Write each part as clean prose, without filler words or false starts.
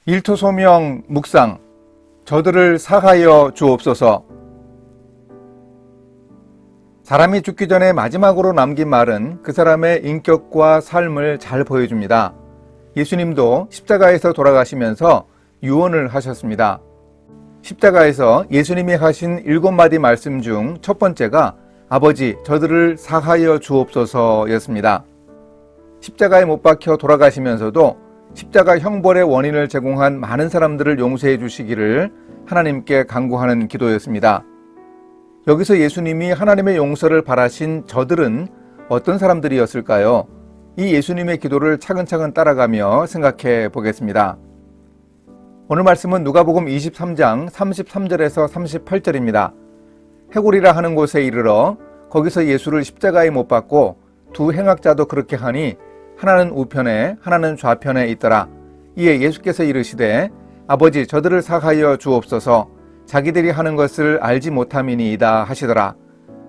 일토소명 묵상. 저들을 사하여 주옵소서. 사람이 죽기 전에 마지막으로 남긴 말은 그 사람의 인격과 삶을 잘 보여줍니다. 예수님도 십자가에서 돌아가시면서 유언을 하셨습니다. 십자가에서 예수님이 하신 7마디 말씀 중 첫 번째가 아버지 저들을 사하여 주옵소서 였습니다. 십자가에 못 박혀 돌아가시면서도 십자가 형벌의 원인을 제공한 많은 사람들을 용서해 주시기를 하나님께 간구하는 기도였습니다. 여기서 예수님이 하나님의 용서를 바라신 저들은 어떤 사람들이었을까요? 이 예수님의 기도를 차근차근 따라가며 생각해 보겠습니다. 오늘 말씀은 누가복음 23장 33절에서 38절입니다. 해골이라 하는 곳에 이르러 거기서 예수를 십자가에 못 박고 두 행악자도 그렇게 하니 하나는 우편에 하나는 좌편에 있더라. 이에 예수께서 이르시되 아버지 저들을 사하여 주옵소서. 자기들이 하는 것을 알지 못함이니이다 하시더라.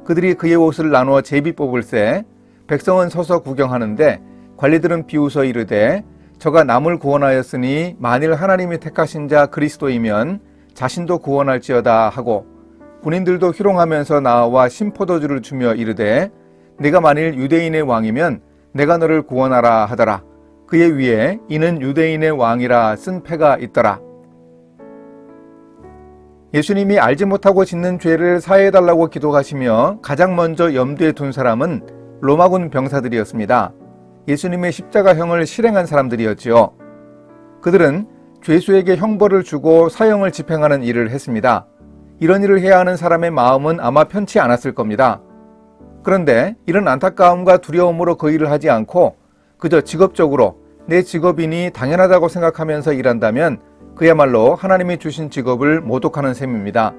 그들이 그의 옷을 나누어 제비 뽑을새 백성은 서서 구경하는데 관리들은 비웃어 이르되 저가 남을 구원하였으니 만일 하나님이 택하신 자 그리스도이면 자신도 구원할지어다 하고 군인들도 희롱하면서 나와 신포도주를 주며 이르되 네가 만일 유대인의 왕이면 내가 너를 구원하라 하더라. 그의 위에 이는 유대인의 왕이라 쓴 패가 있더라. 예수님이 알지 못하고 짓는 죄를 사해달라고 기도하시며 가장 먼저 염두에 둔 사람은 로마군 병사들이었습니다. 예수님의 십자가형을 실행한 사람들이었지요. 그들은 죄수에게 형벌을 주고 사형을 집행하는 일을 했습니다. 이런 일을 해야 하는 사람의 마음은 아마 편치 않았을 겁니다. 그런데 이런 안타까움과 두려움으로 그 일을 하지 않고 그저 직업적으로 내 직업이니 당연하다고 생각하면서 일한다면 그야말로 하나님이 주신 직업을 모독하는 셈입니다.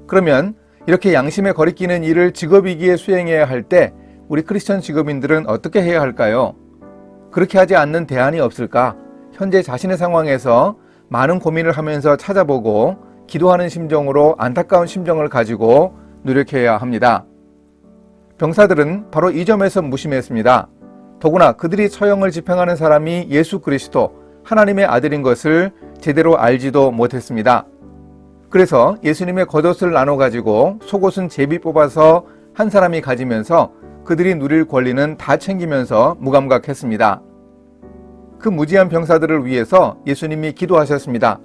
그러면 이렇게 양심에 거리끼는 일을 직업이기에 수행해야 할 때 우리 크리스천 직업인들은 어떻게 해야 할까요? 그렇게 하지 않는 대안이 없을까? 현재 자신의 상황에서 많은 고민을 하면서 찾아보고 기도하는 심정으로 안타까운 심정을 가지고 노력해야 합니다. 병사들은 바로 이 점에서 무심했습니다. 더구나 그들이 처형을 집행하는 사람이 예수 그리스도 하나님의 아들인 것을 제대로 알지도 못했습니다. 그래서 예수님의 겉옷을 나눠 가지고 속옷은 제비 뽑아서 한 사람이 가지면서 그들이 누릴 권리는 다 챙기면서 무감각했습니다. 그 무지한 병사들을 위해서 예수님이 기도하셨습니다.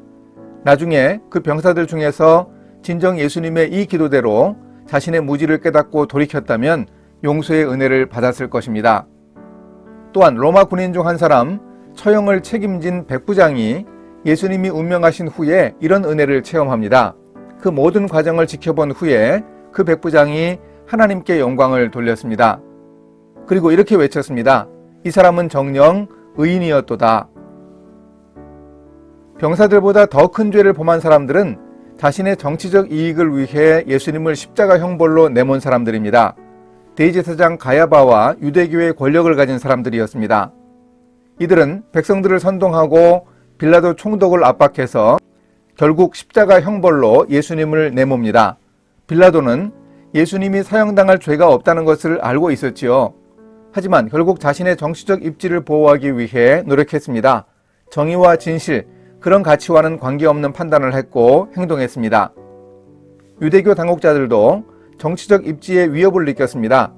나중에 그 병사들 중에서 진정 예수님의 이 기도대로 자신의 무지를 깨닫고 돌이켰다면 용서의 은혜를 받았을 것입니다. 또한 로마 군인 중 한 사람 처형을 책임진 백부장이 예수님이 운명하신 후에 이런 은혜를 체험합니다. 그 모든 과정을 지켜본 후에 그 백부장이 하나님께 영광을 돌렸습니다. 그리고 이렇게 외쳤습니다. 이 사람은 정녕 의인이었도다. 병사들보다 더 큰 죄를 범한 사람들은 자신의 정치적 이익을 위해 예수님을 십자가 형벌로 내몬 사람들입니다. 대제사장 가야바와 유대교의 권력을 가진 사람들이었습니다. 이들은 백성들을 선동하고 빌라도 총독을 압박해서 결국 십자가 형벌로 예수님을 내몹니다. 빌라도는 예수님이 사형당할 죄가 없다는 것을 알고 있었지요. 하지만 결국 자신의 정치적 입지를 보호하기 위해 노력했습니다. 정의와 진실, 그런 가치와는 관계없는 판단을 했고 행동했습니다. 유대교 당국자들도 정치적 입지에 위협을 느꼈습니다.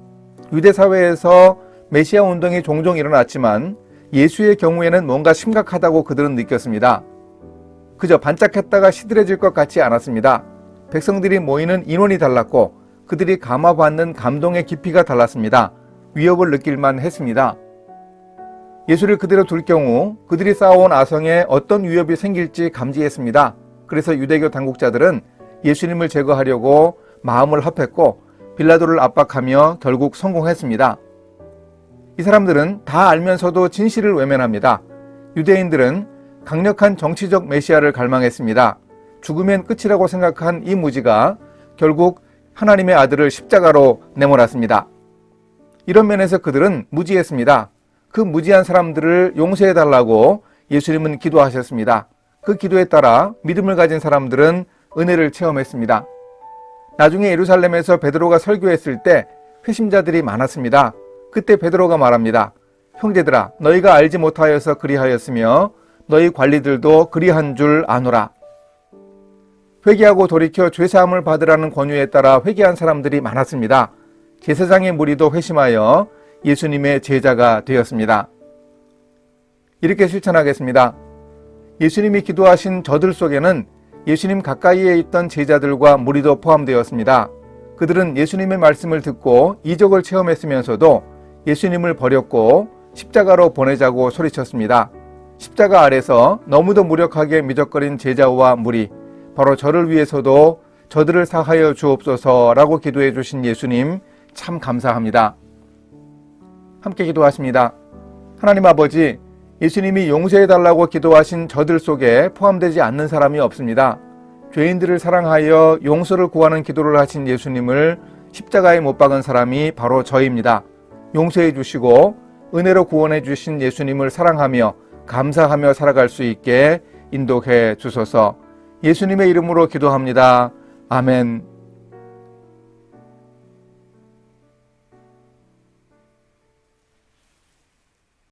유대 사회에서 메시아 운동이 종종 일어났지만 예수의 경우에는 뭔가 심각하다고 그들은 느꼈습니다. 그저 반짝했다가 시들해질 것 같지 않았습니다. 백성들이 모이는 인원이 달랐고 그들이 감화받는 감동의 깊이가 달랐습니다. 위협을 느낄만 했습니다. 예수를 그대로 둘 경우 그들이 쌓아온 아성에 어떤 위협이 생길지 감지했습니다. 그래서 유대교 당국자들은 예수님을 제거하려고 마음을 합했고 빌라도를 압박하며 결국 성공했습니다. 이 사람들은 다 알면서도 진실을 외면합니다. 유대인들은 강력한 정치적 메시아를 갈망했습니다. 죽으면 끝이라고 생각한 이 무지가 결국 하나님의 아들을 십자가로 내몰았습니다. 이런 면에서 그들은 무지했습니다. 그 무지한 사람들을 용서해달라고 예수님은 기도하셨습니다. 그 기도에 따라 믿음을 가진 사람들은 은혜를 체험했습니다. 나중에 예루살렘에서 베드로가 설교했을 때 회심자들이 많았습니다. 그때 베드로가 말합니다. 형제들아, 너희가 알지 못하여서 그리하였으며 너희 관리들도 그리한 줄 아노라. 회개하고 돌이켜 죄사함을 받으라는 권유에 따라 회개한 사람들이 많았습니다. 제사장의 무리도 회심하여 예수님의 제자가 되었습니다. 이렇게 실천하겠습니다. 예수님이 기도하신 저들 속에는 예수님 가까이에 있던 제자들과 무리도 포함되었습니다. 그들은 예수님의 말씀을 듣고 이적을 체험했으면서도 예수님을 버렸고 십자가로 보내자고 소리쳤습니다. 십자가 아래서 너무도 무력하게 미적거린 제자와 무리, 바로 저를 위해서도 저들을 사하여 주옵소서라고 기도해 주신 예수님 참 감사합니다. 함께 기도하십니다. 하나님 아버지, 예수님이 용서해 달라고 기도하신 저들 속에 포함되지 않는 사람이 없습니다. 죄인들을 사랑하여 용서를 구하는 기도를 하신 예수님을 십자가에 못 박은 사람이 바로 저입니다. 용서해 주시고 은혜로 구원해 주신 예수님을 사랑하며 감사하며 살아갈 수 있게 인도해 주소서. 예수님의 이름으로 기도합니다. 아멘.